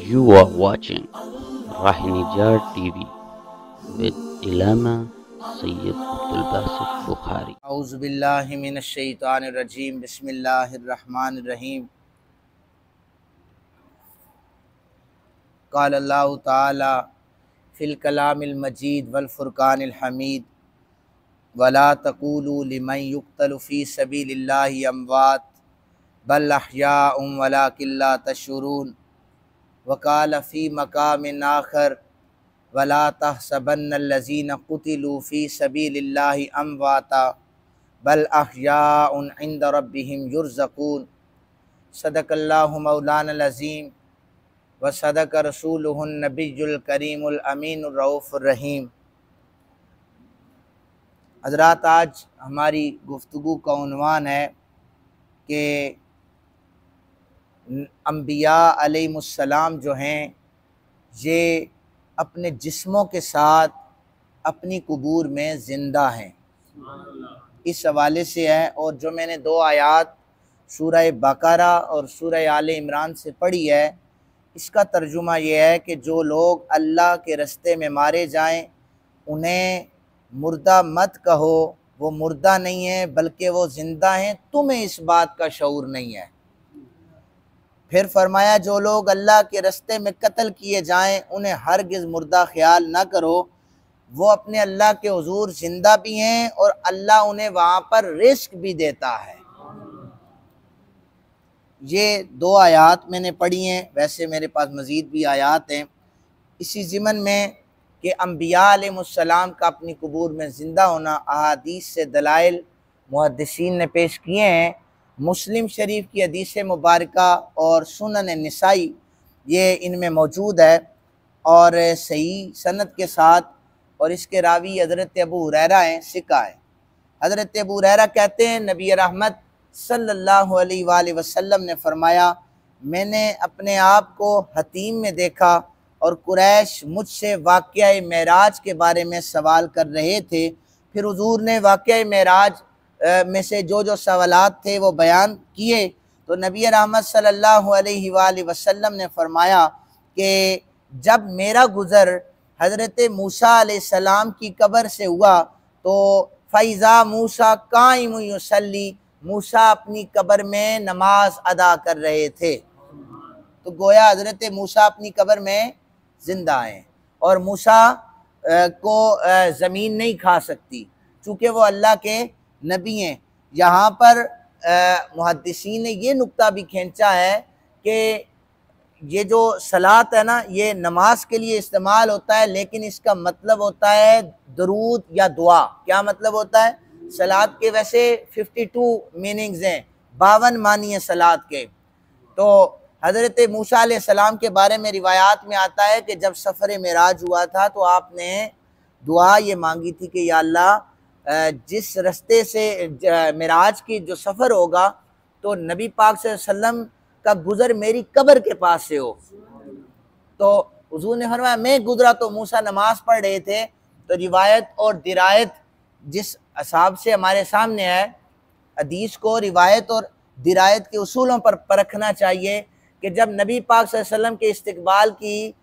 You are watching Rahinijar TV with Ilama Sayyid Abdul Basit Bukhari. औज़ुबिल्लाहि मिनश्शैतानिर्रजीम बिस्मिल्लाहिर्रहमानिर्रहीम। क़ाल अल्लाहु तआला fill कलामिल मजीद वल फ़ुरक़ानिल हमीद वला तक़ूलू लिमन युक़्तलु फ़ी सबीलिल्लाहि अमवात बल अहयाउम वलाकिन ला तशऊरून। वक़ाल फ़ी मक़ामिन आख़र वला तहसबन्नल्लज़ीना क़ुतिलू फ़ी सबीलिल्लाहि अमवाता बल अहयाउन इंद रब्बिहिम युरज़क़ून। सदक़ल्लाहु मौलानल अज़ीम व सदक़ रसूलुहुन नबियुल करीमुल अमीनुर रऊफ़ुर रहीम। हज़रात, आज हमारी गुफ्तगू का उन्वान है कि अंबिया अलैहिमुस्सलाम जो हैं ये अपने जिस्मों के साथ अपनी कबूर में ज़िंदा हैं, इस हवाले से है। और जो मैंने दो आयात सूरह बकरा और सूरह आले इमरान से पढ़ी है, इसका तर्जुमा ये है कि जो लोग अल्लाह के रस्ते में मारे जाएं उन्हें मुर्दा मत कहो, वो मुर्दा नहीं है बल्कि वो ज़िंदा हैं, तुम्हें इस बात का शऊर नहीं है। फिर फरमाया जो लोग अल्लाह के रस्ते में कत्ल किए जाएं उन्हें हरगिज़ मुर्दा ख्याल ना करो, वो अपने अल्लाह के हुजूर ज़िंदा भी हैं और अल्लाह उन्हें वहाँ पर रिस्क भी देता है। ये दो आयात मैंने पढ़ी हैं, वैसे मेरे पास मज़ीद भी आयात हैं इसी ज़िमन में कि अंबिया अलैहिमुस्सलाम का अपनी कबूर में ज़िंदा होना अहादीस से दलाइल मुहद्दिसीन ने पेश किए हैं। मुस्लिम शरीफ की हदीस मुबारका और सुनन निसाई ये इनमें मौजूद है और सही सनद के साथ, और इसके रावी हज़रत अबू हुरैरा हैं, सिक्का है। हज़रत अबू हुरैरा कहते हैं नबी रहमत सल्लल्लाहु अलैहि वसल्लम ने फरमाया, मैंने अपने आप को हतीम में देखा और कुरैश मुझसे वाक़या मेराज के बारे में सवाल कर रहे थे। फिर हुजूर ने वाक़या मेराज में से जो जो सवालात थे वो बयान किए तो नबी रहमत सल्लल्लाहु अलैहि वसल्लम ने फरमाया कि जब मेरा गुज़र हज़रत मूसा अलैहिस्सलाम की कब्र से हुआ तो फ़ैज़ा मूसा काइमुन युसल्ली, मूसा अपनी कब्र में नमाज अदा कर रहे थे। तो गोया हज़रत मूसा अपनी कब्र में ज़िंदा हैं और मूसा को ज़मीन नहीं खा सकती चूँकि वो अल्लाह के नबी हैं। यहाँ पर मुहद्दिसीन ने ये नुक्ता भी खींचा है कि ये जो सलात है ना, ये नमाज के लिए इस्तेमाल होता है, लेकिन इसका मतलब होता है दरूद या दुआ। क्या मतलब होता है? सलात के वैसे 52 मीनिंग्स हैं, 52 मानी है सलात के। तो हज़रत मूसा अलैहिस्सलाम के बारे में रिवायात में आता है कि जब सफ़र मेराज हुआ था तो आपने दुआ ये मांगी थी कि या अल्लाह, जिस रास्ते से मेराज की जो सफ़र होगा तो नबी पाक सल्लल्लाहु अलैहि वसल्लम का गुज़र मेरी कब्र के पास से हो। तो हुजूर ने फरमाया मैं गुज़रा तो मूसा नमाज पढ़ रहे थे। तो रिवायत और दिरायत जिस हिसाब से हमारे सामने है, हदीस को रिवायत और दिरायत के उसूलों पर परखना चाहिए कि जब नबी पाक सल्लल्लाहु अलैहि वसल्लम के इस्तकबाल की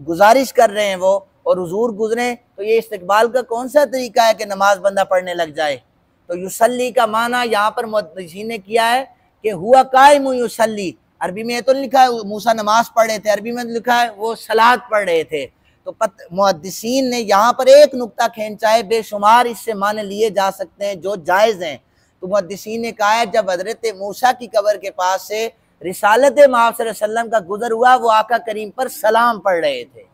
गुजारिश कर रहे हैं वो और हुजूर गुजरे, तो ये इस्तकबाल का कौन सा तरीका है कि नमाज बंदा पढ़ने लग जाए। तो युसल्ली का माना यहाँ पर मुहद्दिसीन ने किया है कि हुआ काइमुन युसल्ली। अरबी में तो लिखा है मूसा नमाज पढ़ रहे थे, अरबी में लिखा है वो सलात पढ़ रहे थे। तो मुहद्दिसीन ने यहाँ पर एक नुक्ता खींचा है, बेशुमार इससे माने लिए जा सकते हैं जो जायज़ हैं। तो मुहद्दिसीन ने कहा है जब हज़रत मूसा की कब्र के पास से रिसालत महमद सल्लल्लाहु अलैहि वसल्लम का गुज़र हुआ, वो आका करीम पर सलाम पढ़ रहे थे।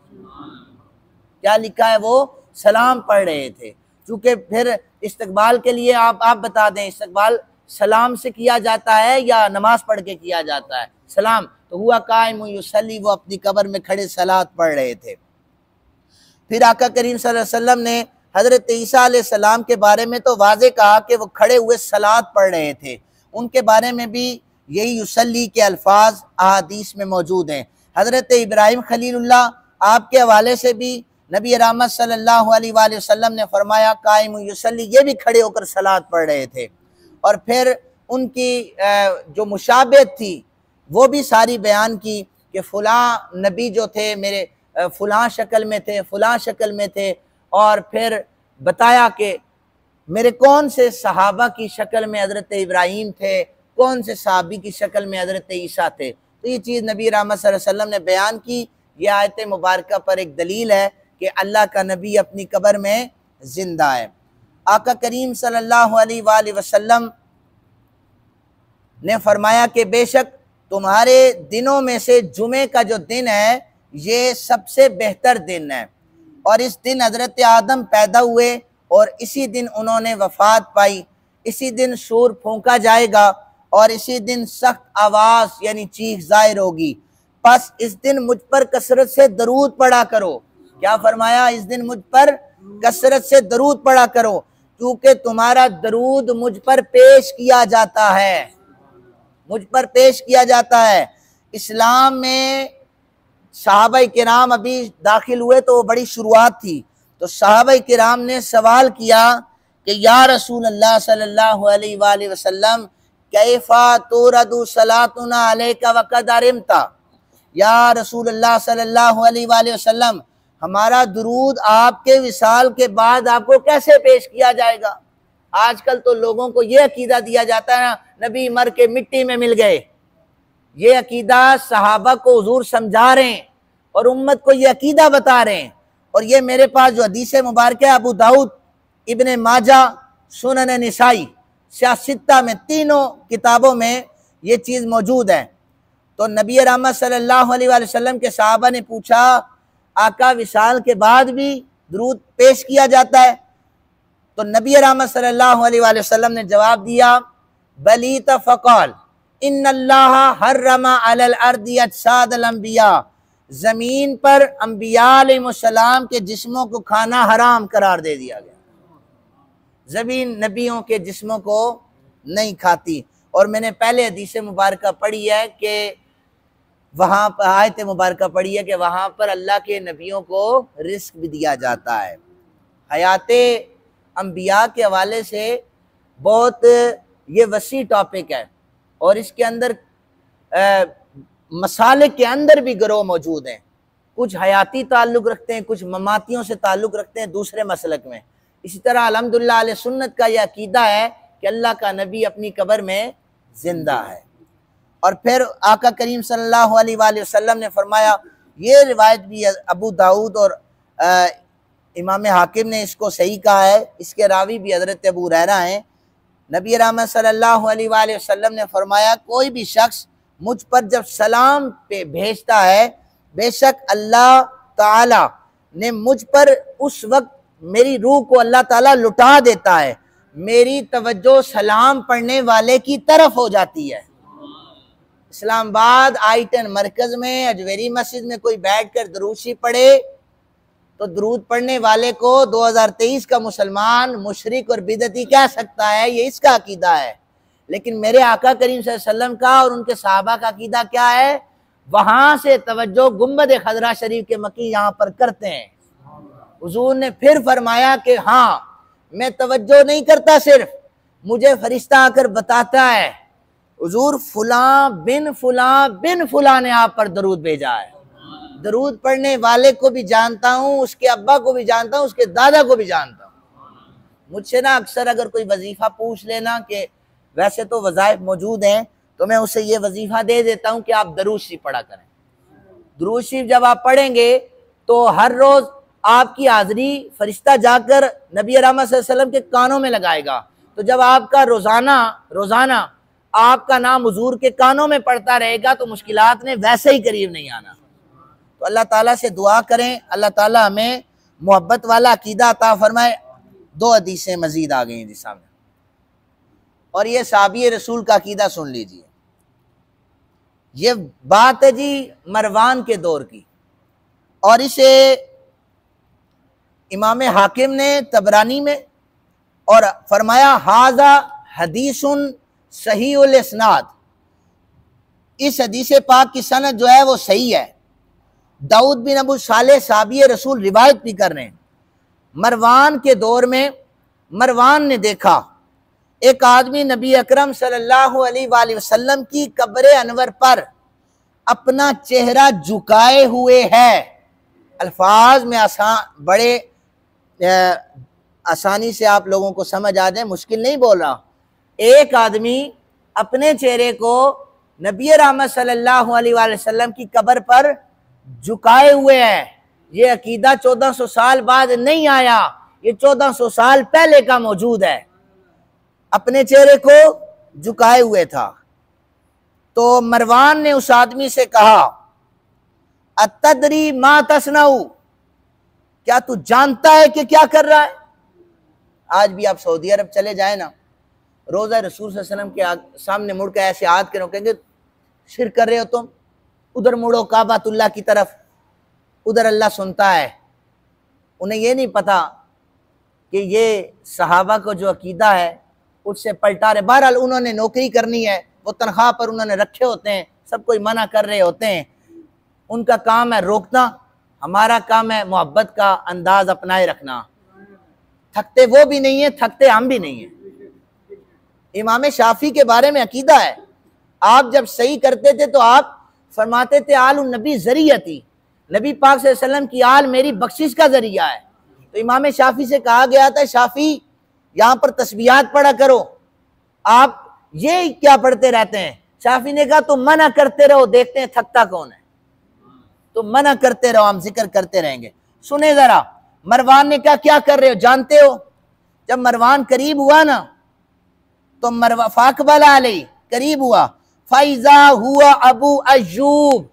क्या लिखा है? वो सलाम पढ़ रहे थे। चूँकि फिर इस्तकबाल के लिए आप बता दें, इस्तकबाल सलाम से किया जाता है या नमाज पढ़ के किया जाता है? सलाम। तो हुआ काइमुन युसल्ली, वो अपनी कब्र में खड़े सलात पढ़ रहे थे। फिर आका करीम सल्लल्लाहु अलैहि वसल्लम ने हज़रत ईसा अलैहिस्सलाम के बारे में तो वाज़े कहा कि वो खड़े हुए सलात पढ़ रहे थे। उनके बारे में भी यही युसल्ली के अल्फाज अहादीस में मौजूद हैं। हज़रत इब्राहीम खलीलुल्लाह आपके हवाले से भी नबी रहमत सल्लल्लाहु अलैहि वसल्लम ने फरमाया काइमुन युसल्ली, ये भी खड़े होकर सलात पढ़ रहे थे। और फिर उनकी जो मुशाबहत थी वो भी सारी बयान की कि कि फ़लाँ नबी जो थे मेरे फ़लाँ शक्ल में थे, फ़लाँ शक्ल में थे, और फिर बताया कि मेरे कौन से सहाबा की शक्ल में हज़रत इब्राहीम थे, कौन से सहाबी की शक्ल में हज़रत ईसा थे। तो ये चीज़ नबी रहमत सल्लल्लाहु अलैहि वसल्लम ने बयान की। यह आयत मुबारक पर एक दलील है कि अल्लाह का नबी अपनी कब्र में ज़िंदा है। आका करीम सल्लल्लाहु अलैहि वसल्लम ने फरमाया कि बेशक तुम्हारे दिनों में से जुमे का जो दिन है ये सबसे बेहतर दिन है, और इस दिन हज़रत आदम पैदा हुए और इसी दिन उन्होंने वफ़ात पाई। इसी दिन सूर फूंका जाएगा और इसी दिन सख्त आवाज़ यानी चीख ज़ाहिर होगी। बस इस दिन मुझ पर कसरत से दरूद पढ़ा करो। क्या फरमाया? इस दिन मुझ पर कसरत से दरूद पढ़ा करो, क्योंकि तुम्हारा दरूद मुझ पर पेश किया जाता है, मुझ पर पेश किया जाता है। इस्लाम में सहाबा किराम अभी दाखिल हुए तो बड़ी शुरुआत थी, तो सहाबा किराम ने सवाल किया कि या रसूल अल्लाह सल्लल्लाहु अलैहि वसल्लम कैफा तुरदु सलातुना अलैका वक़द अरिमता। या रसूल अल्लाह सल्लल्लाहु अलैहि वसल्लम हमारा दुरूद आपके विसाल के बाद आपको कैसे पेश किया जाएगा। आजकल तो लोगों को ये अकीदा दिया जाता है ना, नबी मर के मिट्टी में मिल गए। ये अकीदा सहाबा को हुजूर समझा रहे हैं और उम्मत को ये अकीदा बता रहे हैं। और ये मेरे पास जो हदीस मुबारक है अबू दाऊद, इब्ने माजा, सुनन निसाई, सियासित्ता में तीनों किताबों में ये चीज़ मौजूद है। तो नबी रहमत सल्लल्लाहु अलैहि वसल्लम के सहाबा ने पूछा आका विसाल के बाद भी दुरूद पेश किया जाता है? तो नबी रहमत सल्लल्लाहु अलैहि वसल्लम ने जवाब दिया बलीत फ़क़ाल इन्नल्लाह हर्रमा अलल अर्दी अजसादल अंबिया। ज़मीन पर अंबिया अलैहिस्सलाम के जिस्मों को खाना हराम करार दे दिया गया। ज़मीन नबियों के जिस्मों को नहीं खाती। और मैंने पहले हदीस मुबारक पढ़ी है कि वहाँ पर आयत मुबारक पढ़ी है कि वहाँ पर अल्लाह के नबियों को रिस्क भी दिया जाता है। हयात अंबिया के हवाले से बहुत ये वसी टॉपिक है और इसके अंदर मसाले के अंदर भी गिरोह मौजूद हैं। कुछ हयाती ताल्लुक़ रखते हैं, कुछ ममातियों से ताल्लुक़ रखते हैं दूसरे मसलक में। इसी तरह अल्हम्दुलिल्लाह अहले सुन्नत का यह अकीदा है कि अल्लाह का नबी अपनी कब्र में ज़िंदा है। और फिर आका करीम सल्लल्लाहु अलैहि वसल्लम ने फरमाया, ये रिवायत भी अबू दाऊद और इमाम हाकिम ने इसको सही कहा है, इसके रावी भी हज़रत अबू हुरैरा हैं। नबी रहमत सल्लल्लाहु अलैहि वसल्लम ने फरमाया कोई भी शख्स मुझ पर जब सलाम पे भेजता है, बेशक अल्लाह ताला ने मुझ पर उस वक्त मेरी रूह को अल्लाह ताला लुटा देता है, मेरी तवज्जो सलाम पढ़ने वाले की तरफ हो जाती है। इस्लामाबाद आई-10 मरकज़ में अजवेरी मस्जिद में कोई बैठ कर दरूद पढ़े तो दरूद पढ़ने वाले को 2023 का मुसलमान मुशरिक और बिदती कह सकता है, ये इसका अकीदा है। लेकिन मेरे आका करीम सल्लल्लाहु अलैहि वसल्लम का और उनके सहाबा का अकीदा क्या है? वहाँ से तवज्जो गुंबद खजरा शरीफ के मकी यहाँ पर करते हैं। हुजूर ने फिर फरमाया कि हाँ, मैं तवज्जो नहीं करता, सिर्फ मुझे फरिश्ता आकर बताता है हुजूर फुला बिन फुला ने आप पर दरूद भेजा है। दरूद पढ़ने वाले को भी जानता हूँ, उसके अब्बा को भी जानता हूँ, उसके दादा को भी जानता हूँ। मुझसे ना अक्सर अगर कोई वजीफ़ा पूछ लेना कि वैसे तो वज़ाइफ मौजूद हैं, तो मैं उसे ये वजीफ़ा दे देता हूँ कि आप दरूद शरीफ पढ़ा करें। दरूद शरीफ जब आप पढ़ेंगे तो हर रोज़ आपकी हाज़िरी फरिश्ता जाकर नबी रहमत सल्लल्लाहु अलैहि वसल्लम के कानों में लगाएगा। तो जब आपका रोज़ाना आपका नाम हुजूर के कानों में पड़ता रहेगा तो मुश्किलात ने वैसे ही करीब नहीं आना। तो अल्लाह ताला से दुआ करें, अल्लाह ताला हमें मोहब्बत वाला अकीदा अता फरमाए। 2 हदीसें मजीद आ गई हैं जी सामने, और ये साहबी रसूल का अकीदा सुन लीजिए। ये बात है जी मरवान के दौर की, और इसे इमाम हाकिम ने तबरानी में और फरमाया हाजा हदीसुन सहीउल इस्नाद। इस हदीस पाक की सनद जो है वो सही है। दाऊद बिन अबू सालेह साहबी रसूल रिवायत भी कर रहे हैं। मरवान के दौर में मरवान ने देखा एक आदमी नबी अकरम सल्लल्लाहु अलैहि वसल्लम की कब्र अनवर पर अपना चेहरा झुकाए हुए है। अल्फाज में बड़े आसानी से आप लोगों को समझ आ जाए, मुश्किल नहीं बोल रहा। एक आदमी अपने चेहरे को नबी रहमत सल्लल्लाहु अलैहि वसल्लम की कब्र पर झुकाए हुए है। ये अकीदा 1400 साल बाद नहीं आया, ये 1400 साल पहले का मौजूद है। अपने चेहरे को झुकाए हुए था। तो मरवान ने उस आदमी से कहा, अतदरी मा तस्नाऊ, क्या तू जानता है कि क्या कर रहा है? आज भी आप सऊदी अरब चले जाए ना, रोज़ा रसूल सल्लल्लाहु अलैहि वसल्लम के सामने मुड़ के ऐसे याद करो, कहेंगे शिरक कर रहे हो तुम, उधर मुड़ो काबातुल्लाह की तरफ, उधर अल्लाह सुनता है। उन्हें ये नहीं पता कि ये सहाबा को जो अकीदा है उससे पलटा रहे। बहरहाल उन्होंने नौकरी करनी है, वो तनख्वाह पर उन्होंने रखे होते हैं, सब कोई मना कर रहे होते हैं, उनका काम है रोकना, हमारा काम है मोहब्बत का अंदाज अपनाए रखना। थकते वो भी नहीं है, थकते हम भी नहीं है। इमाम शाफी के बारे में अकीदा है, आप जब सही करते थे तो आप फरमाते थे आल नबी जरियती, नबी पाक सल्लल्लाहु अलैहि वसल्लम की आल मेरी बख्शिश का जरिया है। तो इमाम शाफी से कहा गया था, शाफी यहाँ पर तस्बीहात पढ़ा करो, आप ये क्या पढ़ते रहते हैं? शाफी ने कहा तुम मना करते रहो, देखते हैं थकता कौन है। तुम मना करते रहो, हम जिक्र करते रहेंगे। सुने जरा, मरवान ने कहा क्या कर रहे हो जानते हो? जब मरवान करीब हुआ ना, तो फाकबला अलैहि, करीब हुआ, फैजा हुआ अबू अय्यूब,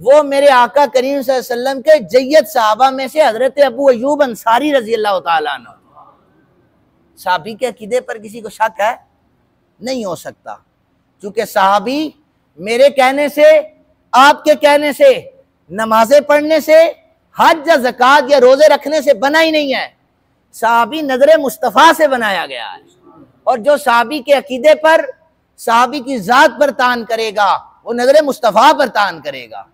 वो मेरे आका करीम सल्लल्लाहु अलैहि वसल्लम के जय्यद सहाबा में से हजरत अबू अय्यूब अंसारी रजी अल्लाह तआला अन्हु। साहबी के अकीदे पर किसी को शक है? नहीं हो सकता, क्योंकि साहबी मेरे कहने से, आपके कहने से, नमाजें पढ़ने से, हज या ज़कात या रोजे रखने से बना ही नहीं है। साहबी नजर मुस्तफ़ा से बनाया गया है, और जो साहबी के अकीदे पर, साहबी की जात पर तान करेगा, वो नजर मुस्तफ़ा पर तान करेगा।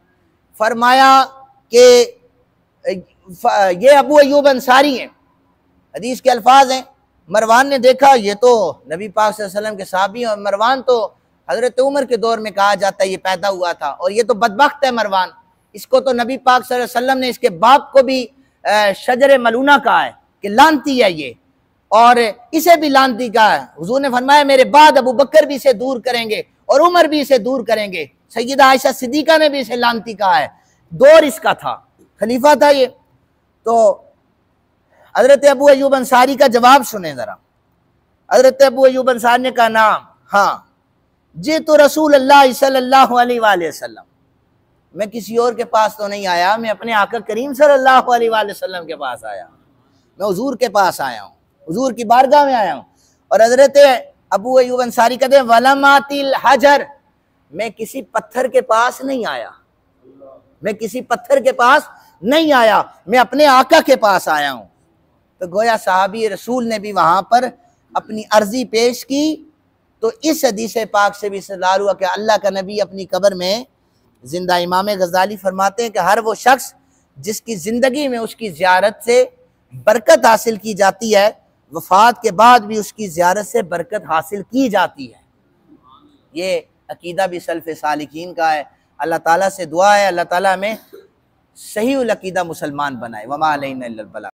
फरमाया कि ये अबू अय्यूब अंसारी हैं, हदीस के अल्फाज हैं। मरवान ने देखा ये तो नबी पाक सल्लल्लाहु अलैहि वसल्लम के साहबी हैं, और मरवान तो हजरत उमर के दौर में कहा जाता है ये पैदा हुआ था, और ये तो बदबख्त है मरवान, इसको तो नबी पाक सल्लल्लाहु अलैहि वसल्लम ने इसके बाप को भी शजर मलूना कहा है कि लानती है ये, और इसे भी लानती कहा है। हुजूर ने फरमाया मेरे बाद अबू बकर भी इसे दूर करेंगे और उमर भी इसे दूर करेंगे। सैयदा आयशा सिद्दीका ने भी इसे लानती कहा है, दौर इसका था, खलीफा था ये। तो हजरत अबू अय्यूब अंसारी का जवाब सुने जरा। हजरत अबू अय्यूब अंसारी ने कहा नाम, हाँ जी तो रसूल अल्लाह सल्लल्लाहु अलैहि वसल्लम, मैं किसी और के पास तो नहीं आया, मैं अपने आका करीम सल्लल्लाहु अलैहि वसल्लम के पास आया, मैं हुजूर के पास आया हूँ, हुजूर की बारगाह में आया हूँ। और हजरत अबू अय्यूब अंसारी कहते हैं वलमातिल हजर, मैं किसी पत्थर के पास नहीं आया, मैं किसी पत्थर के पास नहीं आया, मैं अपने आका के पास आया हूँ। तो गोया साहबी रसूल ने भी वहां पर अपनी अर्जी पेश की। तो इस हदीस पाक से भी इस्तेदलाल हुआ कि अल्लाह का नबी अपनी कब्र में जिंदा। इमाम गजाली फरमाते हैं कि हर वो शख्स जिसकी ज़िंदगी में उसकी ज़ियारत से बरकत हासिल की जाती है, वफ़ात के बाद भी उसकी ज़ियारत से बरकत हासिल की जाती है। ये अकीदा भी सल्फ़ सालिकीन का है। अल्लाह ताला से दुआ है अल्लाह ताला हमें सही उल अकीदा मुसलमान बनाए। वमा अलैना इल्लल बलाग।